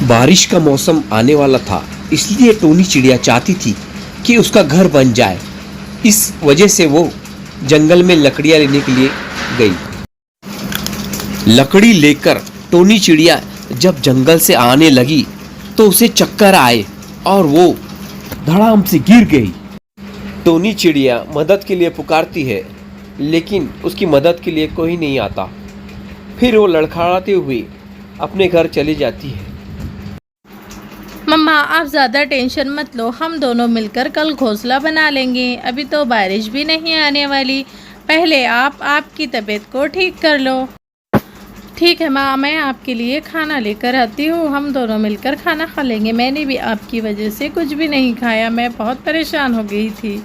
बारिश का मौसम आने वाला था, इसलिए टोनी चिड़िया चाहती थी कि उसका घर बन जाए। इस वजह से वो जंगल में लकड़ियाँ लेने के लिए गई। लकड़ी लेकर टोनी चिड़िया जब जंगल से आने लगी तो उसे चक्कर आए और वो धड़ाम से गिर गई। टोनी चिड़िया मदद के लिए पुकारती है, लेकिन उसकी मदद के लिए कोई नहीं आता। फिर वो लड़खड़ाते हुए अपने घर चली जाती है। मम्मा आप ज़्यादा टेंशन मत लो, हम दोनों मिलकर कल घोंसला बना लेंगे। अभी तो बारिश भी नहीं आने वाली, पहले आप आपकी तबीयत को ठीक कर लो। ठीक है माँ, मैं आपके लिए खाना लेकर आती हूँ, हम दोनों मिलकर खाना खा लेंगे। मैंने भी आपकी वजह से कुछ भी नहीं खाया, मैं बहुत परेशान हो गई थी।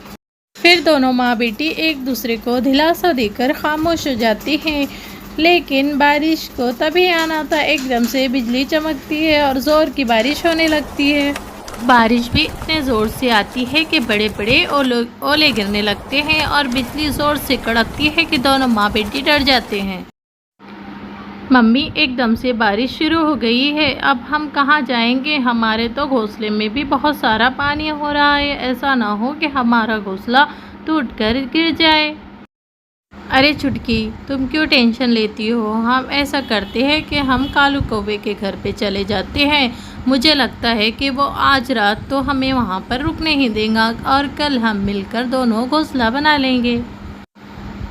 फिर दोनों माँ बेटी एक दूसरे को दिलासा देकर खामोश हो जाती हैं। लेकिन बारिश को तभी आना था, एकदम से बिजली चमकती है और ज़ोर की बारिश होने लगती है। बारिश भी इतने ज़ोर से आती है कि बड़े बड़े ओले गिरने लगते हैं और बिजली ज़ोर से कड़कती है कि दोनों माँ बेटी डर जाते हैं। मम्मी एकदम से बारिश शुरू हो गई है, अब हम कहाँ जाएंगे? हमारे तो घोंसले में भी बहुत सारा पानी हो रहा है, ऐसा ना हो कि हमारा घोंसला टूटकर गिर जाए। अरे चुटकी, तुम क्यों टेंशन लेती हो? हम ऐसा करते हैं कि हम कालू कौवे के घर पे चले जाते हैं। मुझे लगता है कि वो आज रात तो हमें वहाँ पर रुकने ही देगा और कल हम मिलकर दोनों घोंसला बना लेंगे।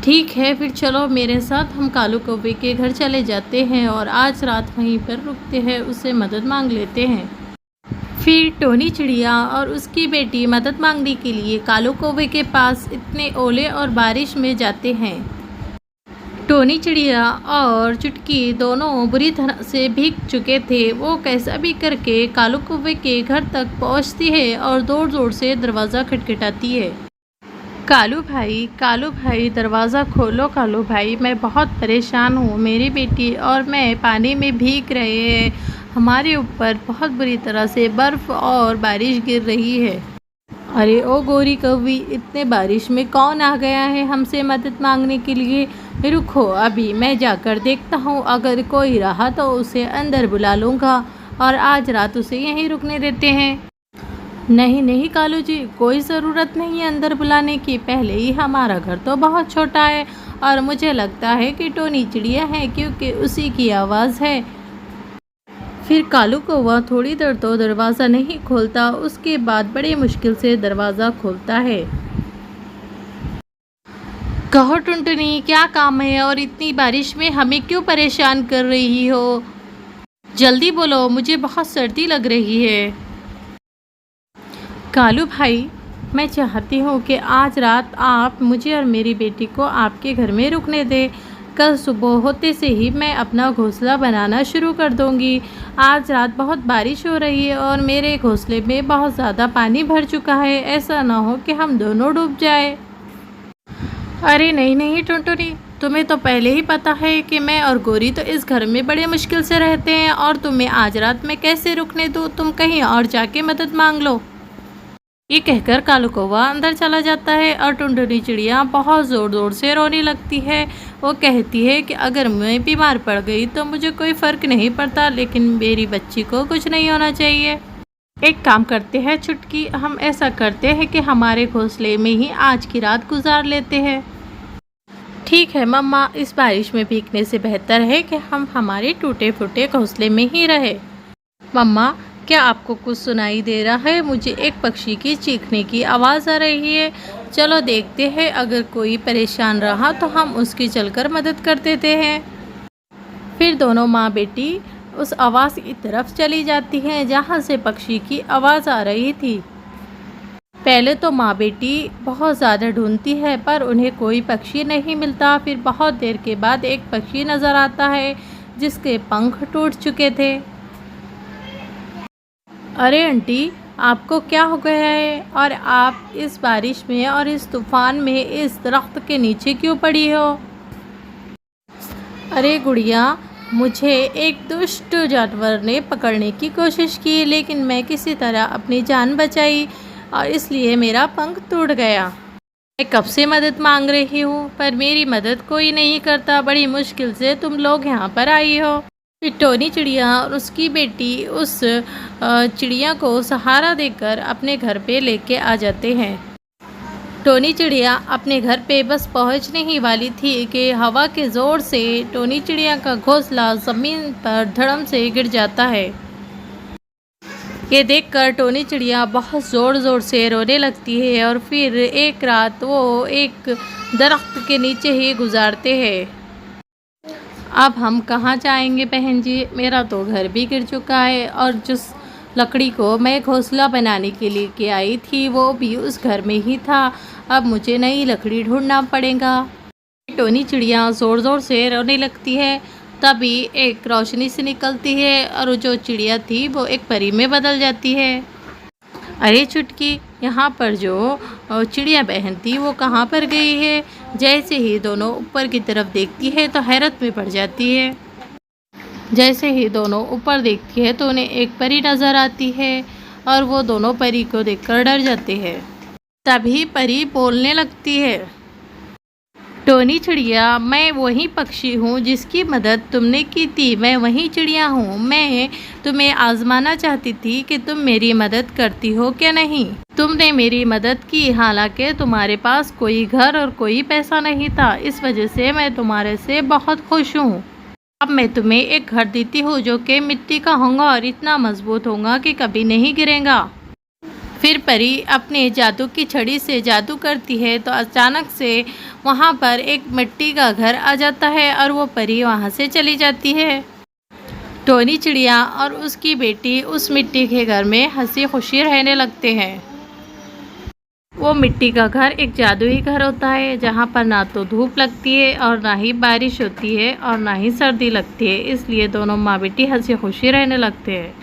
ठीक है, फिर चलो मेरे साथ, हम कालू कौवे के घर चले जाते हैं और आज रात वहीं पर रुकते हैं, उससे मदद मांग लेते हैं। फिर टोनी चिड़िया और उसकी बेटी मदद मांगने के लिए कालू कौवे के पास इतने ओले और बारिश में जाते हैं। टोनी चिड़िया और चुटकी दोनों बुरी तरह से भीग चुके थे। वो कैसा भी करके कालू कौवे के घर तक पहुंचती है और ज़ोर ज़ोर से दरवाज़ा खटखटाती है। कालू भाई दरवाज़ा खोलो। कालू भाई, मैं बहुत परेशान हूँ, मेरी बेटी और मैं पानी में भीग रहे हैं, हमारे ऊपर बहुत बुरी तरह से बर्फ़ और बारिश गिर रही है। अरे ओ गोरी कौवी, इतने बारिश में कौन आ गया है हमसे मदद मांगने के लिए? रुको, अभी मैं जाकर देखता हूँ, अगर कोई रहा तो उसे अंदर बुला लूँगा और आज रात उसे यहीं रुकने देते हैं। नहीं नहीं कालू जी, कोई ज़रूरत नहीं है अंदर बुलाने की, पहले ही हमारा घर तो बहुत छोटा है और मुझे लगता है कि टोनी चिड़िया है, क्योंकि उसी की आवाज़ है। फिर कालू कौवा थोड़ी देर तो दरवाज़ा नहीं खोलता, उसके बाद बड़ी मुश्किल से दरवाज़ा खोलता है। कहो टुनटुनी, क्या काम है और इतनी बारिश में हमें क्यों परेशान कर रही हो? जल्दी बोलो, मुझे बहुत सर्दी लग रही है। कालू भाई, मैं चाहती हूँ कि आज रात आप मुझे और मेरी बेटी को आपके घर में रुकने दें। कल सुबह होते से ही मैं अपना घोंसला बनाना शुरू कर दूँगी। आज रात बहुत बारिश हो रही है और मेरे घोंसले में बहुत ज़्यादा पानी भर चुका है, ऐसा ना हो कि हम दोनों डूब जाए। अरे नहीं नहीं टुनटुनी, तुम्हें तो पहले ही पता है कि मैं और गोरी तो इस घर में बड़े मुश्किल से रहते हैं और तुम्हें आज रात मैं कैसे रुकने दूँ? तुम कहीं और जाके मदद मांग लो। ये कहकर कालू कौवा अंदर चला जाता है और टुनटुनी चिड़िया बहुत ज़ोर ज़ोर से रोने लगती है। वो कहती है कि अगर मैं बीमार पड़ गई तो मुझे कोई फ़र्क नहीं पड़ता, लेकिन मेरी बच्ची को कुछ नहीं होना चाहिए। एक काम करते हैं चुटकी, हम ऐसा करते हैं कि हमारे घोंसले में ही आज की रात गुजार लेते हैं। ठीक है मम्मा, इस बारिश में भीगने से बेहतर है कि हम हमारे टूटे फूटे घोंसले में ही रहे। मम्मा, क्या आपको कुछ सुनाई दे रहा है? मुझे एक पक्षी की चीखने की आवाज़ आ रही है। चलो देखते हैं, अगर कोई परेशान रहा तो हम उसकी चलकर मदद कर देते हैं। फिर दोनों माँ बेटी उस आवाज़ की तरफ चली जाती हैं जहाँ से पक्षी की आवाज़ आ रही थी। पहले तो माँ बेटी बहुत ज़्यादा ढूंढती है पर उन्हें कोई पक्षी नहीं मिलता। फिर बहुत देर के बाद एक पक्षी नज़र आता है जिसके पंख टूट चुके थे। अरे आंटी, आपको क्या हो गया है और आप इस बारिश में और इस तूफ़ान में इस दरख्त के नीचे क्यों पड़ी हो? अरे गुड़िया, मुझे एक दुष्ट जानवर ने पकड़ने की कोशिश की, लेकिन मैं किसी तरह अपनी जान बचाई और इसलिए मेरा पंख टूट गया। मैं कब से मदद मांग रही हूँ पर मेरी मदद कोई नहीं करता, बड़ी मुश्किल से तुम लोग यहाँ पर आई हो। फिर टोनी चिड़िया और उसकी बेटी उस चिड़िया को सहारा देकर अपने घर पे लेके आ जाते हैं। टोनी चिड़िया अपने घर पे बस पहुंचने ही वाली थी कि हवा के ज़ोर से टोनी चिड़िया का घोंसला ज़मीन पर धड़म से गिर जाता है। ये देखकर टोनी चिड़िया बहुत ज़ोर ज़ोर से रोने लगती है और फिर एक रात वो एक दरख्त के नीचे ही गुजारते हैं। अब हम कहाँ जाएंगे बहन जी, मेरा तो घर भी गिर चुका है और जिस लकड़ी को मैं घोंसला बनाने के लिए के आई थी वो भी उस घर में ही था। अब मुझे नई लकड़ी ढूंढना पड़ेगा। टोनी चिड़िया ज़ोर ज़ोर से रोने लगती है। तभी एक रोशनी से निकलती है और जो चिड़िया थी वो एक परी में बदल जाती है। अरे चुटकी, यहाँ पर जो चिड़िया बहन थी वो कहाँ पर गई है? जैसे ही दोनों ऊपर की तरफ देखती है तो हैरत में पड़ जाती है। जैसे ही दोनों ऊपर देखती है तो उन्हें एक परी नज़र आती है और वो दोनों परी को देखकर डर जाते हैं। तभी परी बोलने लगती है, टोनी चिड़िया, मैं वही पक्षी हूँ जिसकी मदद तुमने की थी। मैं वही चिड़िया हूँ। मैं तुम्हें आजमाना चाहती थी कि तुम मेरी मदद करती हो क्या नहीं। तुमने मेरी मदद की, हालांकि तुम्हारे पास कोई घर और कोई पैसा नहीं था। इस वजह से मैं तुम्हारे से बहुत खुश हूँ। अब मैं तुम्हें एक घर देती हूँ जो कि मिट्टी का होगा और इतना मजबूत होगा कि कभी नहीं गिरेगा। फिर परी अपने जादू की छड़ी से जादू करती है तो अचानक से वहाँ पर एक मिट्टी का घर आ जाता है और वो परी वहाँ से चली जाती है। टोनी चिड़िया और उसकी बेटी उस मिट्टी के घर में हंसी खुशी रहने लगते हैं। वो मिट्टी का घर एक जादुई घर होता है जहाँ पर ना तो धूप लगती है और ना ही बारिश होती है और ना ही सर्दी लगती है। इसलिए दोनों माँ बेटी हंसी खुशी रहने लगते हैं।